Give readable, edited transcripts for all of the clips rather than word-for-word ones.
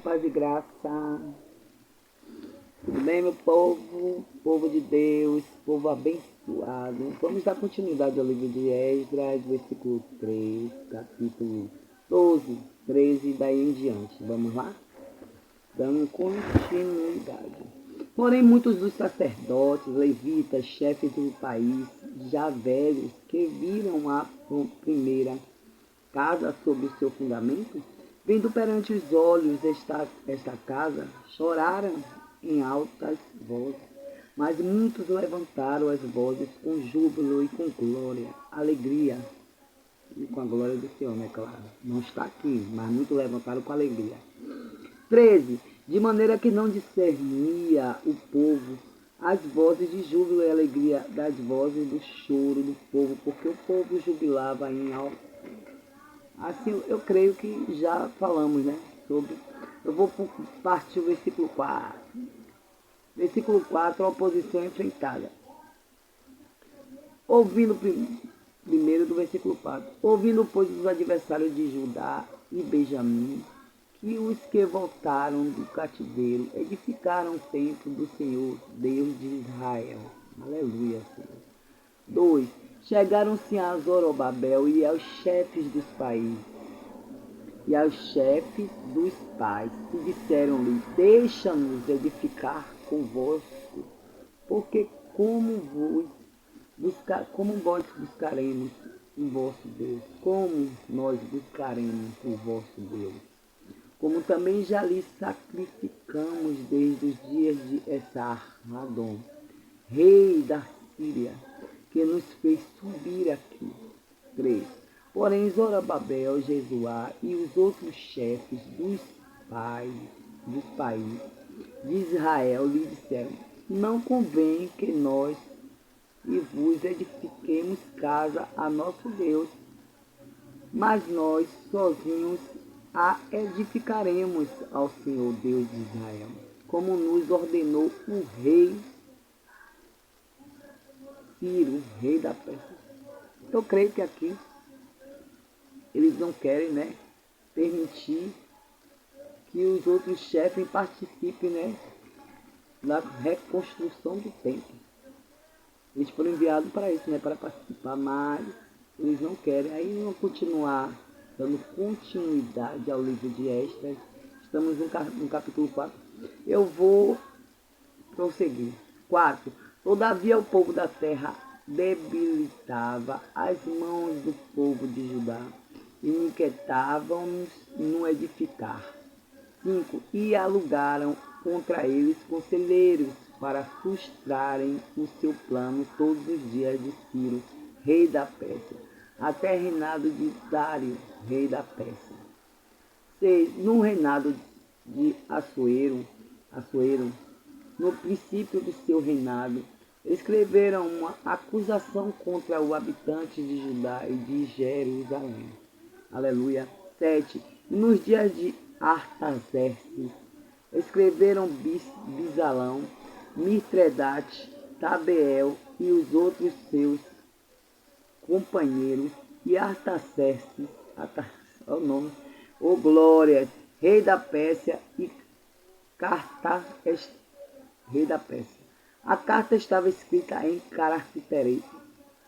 paz e graça. Tudo bem, meu povo? Povo de Deus, povo abençoado. Vamos dar continuidade ao livro de Esdras, versículo 3, capítulo 12, 13 e daí em diante. Vamos lá? Dando continuidade. Porém, muitos dos sacerdotes, levitas, chefes do país, já velhos, que viram a primeira casa sob o seu fundamento, vendo perante os olhos esta casa, choraram em altas vozes. Mas muitos levantaram as vozes com júbilo e com glória, alegria, e com a glória do Senhor, né, claro. Não está aqui, mas muitos levantaram com alegria. 13. De maneira que não discernia o povo as vozes de júbilo e alegria das vozes do choro do povo, porque o povo jubilava em alto. Assim, eu creio que já falamos, né? Eu vou partir o versículo 4. Versículo 4, a oposição enfrentada. Ouvindo primeiro do versículo 4. Ouvindo, pois, os adversários de Judá e Benjamim, que os que voltaram do cativeiro edificaram o templo do Senhor, Deus de Israel. Aleluia, Senhor. 2. Chegaram-se a Zorobabel e aos chefes dos países, e aos chefes dos pais, e disseram-lhe: deixa-nos edificar convosco, porque como vós buscaremos o vosso Deus? Como nós buscaremos o vosso Deus? Como também já lhe sacrificamos desde os dias de Esar-Hadon, rei da Síria, que nos fez subir aqui. 3. Porém, Zorobabel, Jesuá e os outros chefes dos países de Israel lhe disseram: não convém que nós e vos edifiquemos casa a nosso Deus, mas nós sozinhos a edificaremos ao Senhor Deus de Israel, como nos ordenou o rei Ciro, rei da Pérsia. Eu creio que aqui eles não querem, né, permitir que os outros chefes participem, né, da reconstrução do templo. Eles foram enviados para isso, né, para participar, mas eles não querem. Aí vão continuar dando continuidade ao livro de Esdras. Estamos no capítulo 4. Eu vou prosseguir. 4. Todavia o povo da terra debilitava as mãos do povo de Judá e inquietavam-nos no edificar. 5. E alugaram contra eles conselheiros para frustrarem o seu plano todos os dias de Ciro, rei da Pérsia, até reinado de Dário, rei da Pérsia. 6. No reinado de Assuero, no princípio do seu reinado, escreveram uma acusação contra o habitante de Judá e de Jerusalém. Aleluia. 7. Nos dias de Artaxerxes, escreveram Bisalão, Mitredate, Tabeel e os outros seus companheiros, e Artaxerxes, o nome, o Glórias, rei da Pérsia, e Cartaxerxes, rei da Pérsia. A carta estava escrita em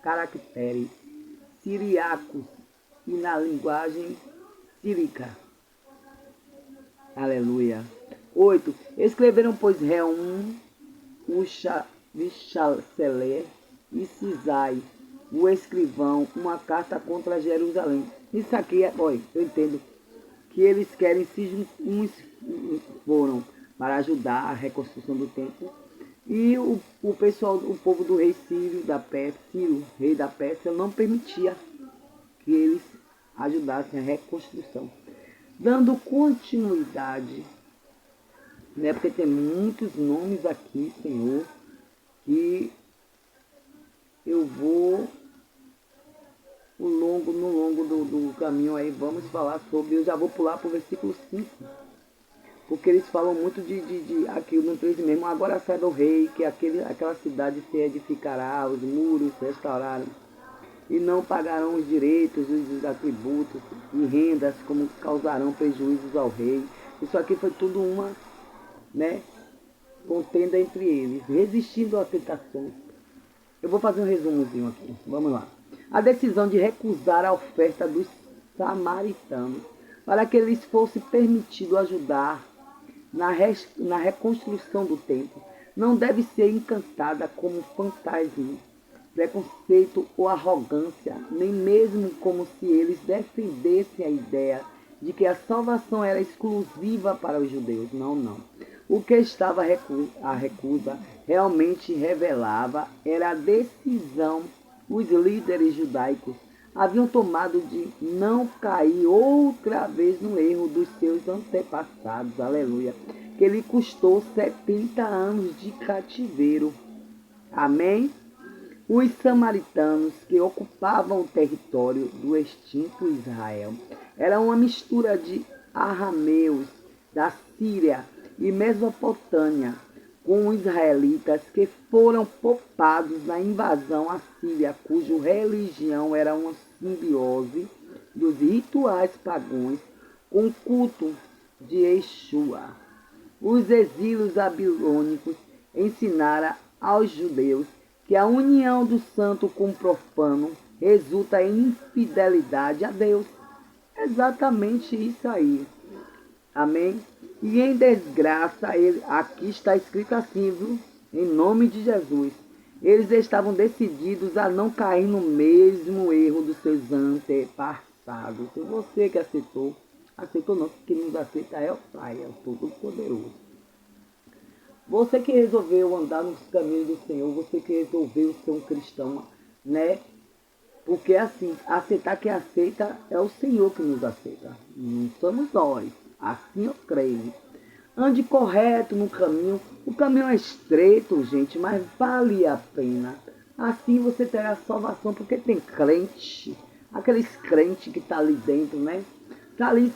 caracteres siriacos e na linguagem sírica. Aleluia. 8. Escreveram, pois, Reum, Michalcelé e Cisai, o escrivão, uma carta contra Jerusalém. Isso aqui, olha, eu entendo que eles querem uns foram para ajudar a reconstrução do templo, e o pessoal, o povo do rei Ciro, Ciro, rei da Pérsia, não permitia que eles ajudassem a reconstrução. Dando continuidade, né, porque tem muitos nomes aqui, Senhor, que eu vou no longo do caminho aí, vamos falar sobre, eu já vou pular para o versículo 5, porque eles falam muito de aqui no 13 mesmo, agora sai do rei, que aquela cidade se edificará, os muros se restauraram, e não pagarão os direitos, os atributos e rendas, como causarão prejuízos ao rei. Isso aqui foi tudo uma, né, contenda entre eles, resistindo às tentações. Eu vou fazer um resumozinho aqui. Vamos lá. A decisão de recusar a oferta dos samaritanos para que lhes fosse permitido ajudar na reconstrução do templo não deve ser encantada como fantasma, preconceito ou arrogância, nem mesmo como se eles defendessem a ideia de que a salvação era exclusiva para os judeus. Não, não. O que estava a recusa realmente revelava era a decisão os líderes judaicos haviam tomado de não cair outra vez no erro dos seus antepassados, aleluia, que lhe custou 70 anos de cativeiro. Amém? Os samaritanos que ocupavam o território do extinto Israel eram uma mistura de arameus da Síria e Mesopotâmia com os israelitas que foram poupados na invasão assíria, cuja religião era uma simbiose dos rituais pagãos com o culto de Yeshua. Os exílios babilônicos ensinaram aos judeus que a união do santo com o profano resulta em infidelidade a Deus. Exatamente isso aí. Amém? E em desgraça, aqui está escrito assim, viu? Em nome de Jesus. Eles estavam decididos a não cair no mesmo erro dos seus antepassados. Se você que aceitou não, que nos aceita é o Pai, é o Todo-Poderoso. Você que resolveu andar nos caminhos do Senhor, você que resolveu ser um cristão, né? Porque assim, aceitar quem aceita é o Senhor que nos aceita, não somos nós. Assim eu creio. Ande correto no caminho. O caminho é estreito, gente, mas vale a pena. Assim você terá salvação, porque tem crente, aqueles crentes que tá ali dentro, né? Tá ali,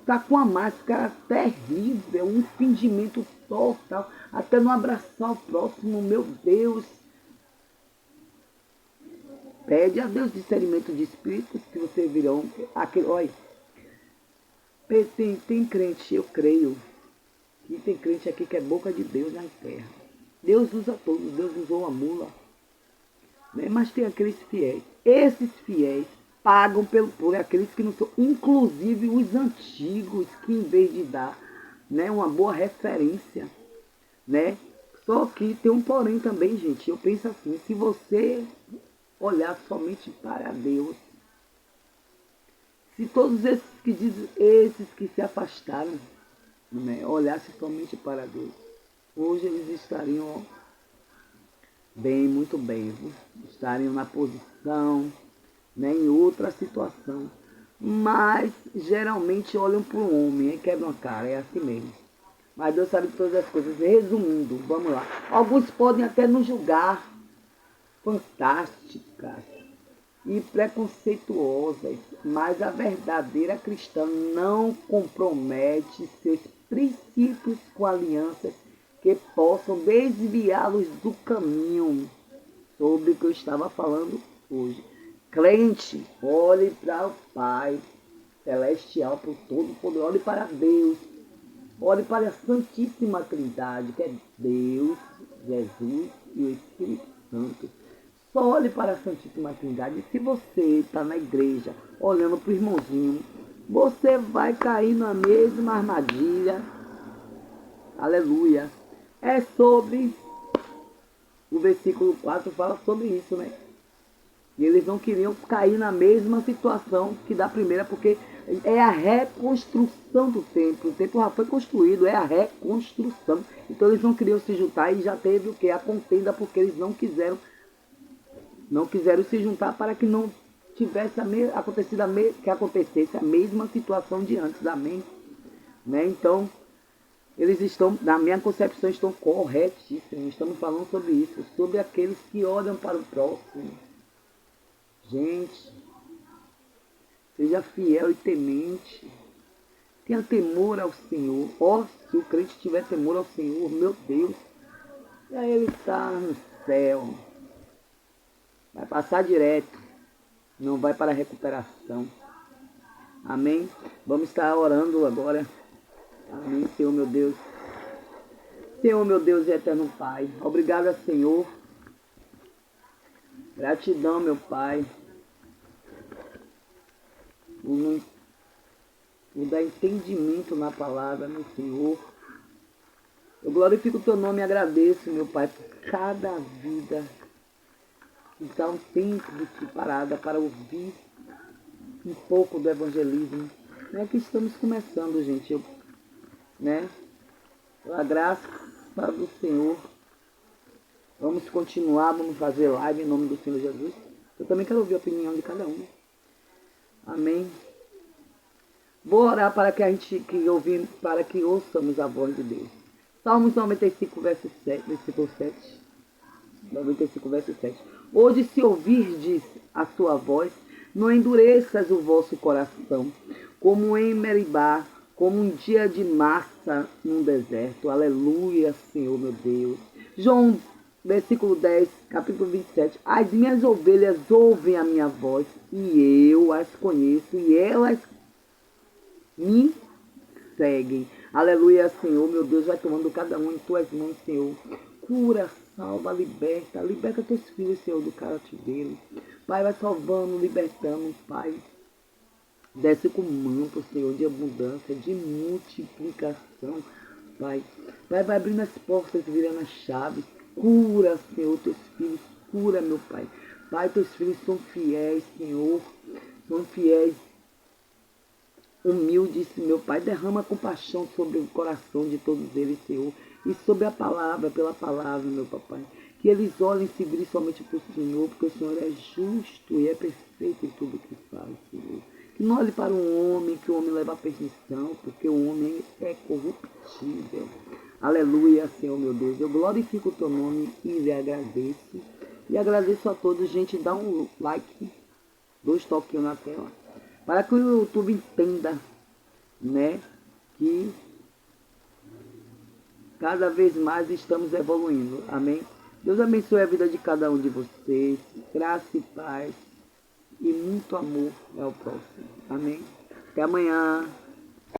tá com a máscara terrível, um fingimento total, até não abraçar o próximo, meu Deus. Pede a Deus discernimento de espíritos que você virão. Olha, tem crente, eu creio, que tem crente aqui que é boca de Deus na terra. Deus usa todos, Deus usou a mula, né? Mas tem aqueles fiéis. Esses fiéis pagam por aqueles que não são, inclusive os antigos, que em vez de dar, né, uma boa referência, né? Só que tem um porém também, gente. Eu penso assim, se você olhar somente para Deus, se todos esses que se afastaram, né, olhassem somente para Deus, hoje eles estariam bem, muito bem, viu? Estariam na posição, né, em outra situação. Mas geralmente olham para o homem e quebram a cara, é assim mesmo. Mas Deus sabe de todas as coisas. Resumindo, vamos lá. Alguns podem até nos julgar fantásticas e preconceituosas, mas a verdadeira cristã não compromete seus princípios com alianças que possam desviá-los do caminho, sobre o que eu estava falando hoje. Crente, olhe para o Pai Celestial, por todo poder, olhe para Deus, olhe para a Santíssima Trindade, que é Deus, Jesus e o Espírito Santo. Só olhe para a Santíssima Trindade. Se você está na igreja olhando para o irmãozinho, você vai cair na mesma armadilha. Aleluia. É sobre, o versículo 4 fala sobre isso, né? E eles não queriam cair na mesma situação que da primeira, porque é a reconstrução do templo. O templo já foi construído, é a reconstrução. Então eles não queriam se juntar e já teve o que? A contenda, porque eles não quiseram se juntar para que não tivesse que acontecesse a mesma situação de antes. Amém? Né? Então, eles estão, na minha concepção, estão corretíssimos. Estamos falando sobre isso, sobre aqueles que olham para o próximo. Gente, seja fiel e temente. Tenha temor ao Senhor. Se o crente tiver temor ao Senhor, meu Deus, aí ele está no céu. Vai passar direto. Não vai para a recuperação. Amém? Vamos estar orando agora. Amém, Senhor meu Deus. Senhor meu Deus e eterno Pai, obrigado, Senhor. Gratidão, meu Pai, por dar entendimento na palavra, meu Senhor. Eu glorifico o teu nome e agradeço, meu Pai, por cada vida que está um tempo de separada para ouvir um pouco do evangelismo. Não é que estamos começando, gente, né? Pela graça do Senhor, vamos continuar, vamos fazer live em nome do Senhor Jesus. Eu também quero ouvir a opinião de cada um. Amém. Vou orar para para que ouçamos a voz de Deus. Salmos 95, versículo 7. 95, verso 7. Hoje, se ouvirdes a sua voz, não endureças o vosso coração, como em Meribá, como um dia de massa num deserto. Aleluia, Senhor meu Deus. João, versículo 10, capítulo 27. As minhas ovelhas ouvem a minha voz, e eu as conheço, e elas me seguem. Aleluia, Senhor, meu Deus, vai tomando cada um em tuas mãos, Senhor. Cura, salva, liberta teus filhos, Senhor, do cativeiro. Pai, vai salvando, libertando, Pai. Desce com manto, Senhor, de abundância, de multiplicação, Pai. Pai, vai abrindo as portas, virando as chaves. Cura, Senhor, teus filhos, cura, meu Pai. Pai, teus filhos são fiéis, Senhor, são fiéis, humildes, meu Pai. Derrama compaixão sobre o coração de todos eles, Senhor, e sobre a palavra, pela palavra, meu papai. Que eles olhem e se virem somente para o Senhor, porque o Senhor é justo e é perfeito em tudo que faz, Senhor. Que não olhe para um homem, que o homem leva a perdição, porque o homem é corruptível. Aleluia, Senhor meu Deus. Eu glorifico o teu nome e lhe agradeço. E agradeço a todos. Gente, dá um like, 2 toquinhos na tela, para que o YouTube entenda, né, que cada vez mais estamos evoluindo. Amém? Deus abençoe a vida de cada um de vocês. Graça e paz. E muito amor ao próximo. Amém? Até amanhã.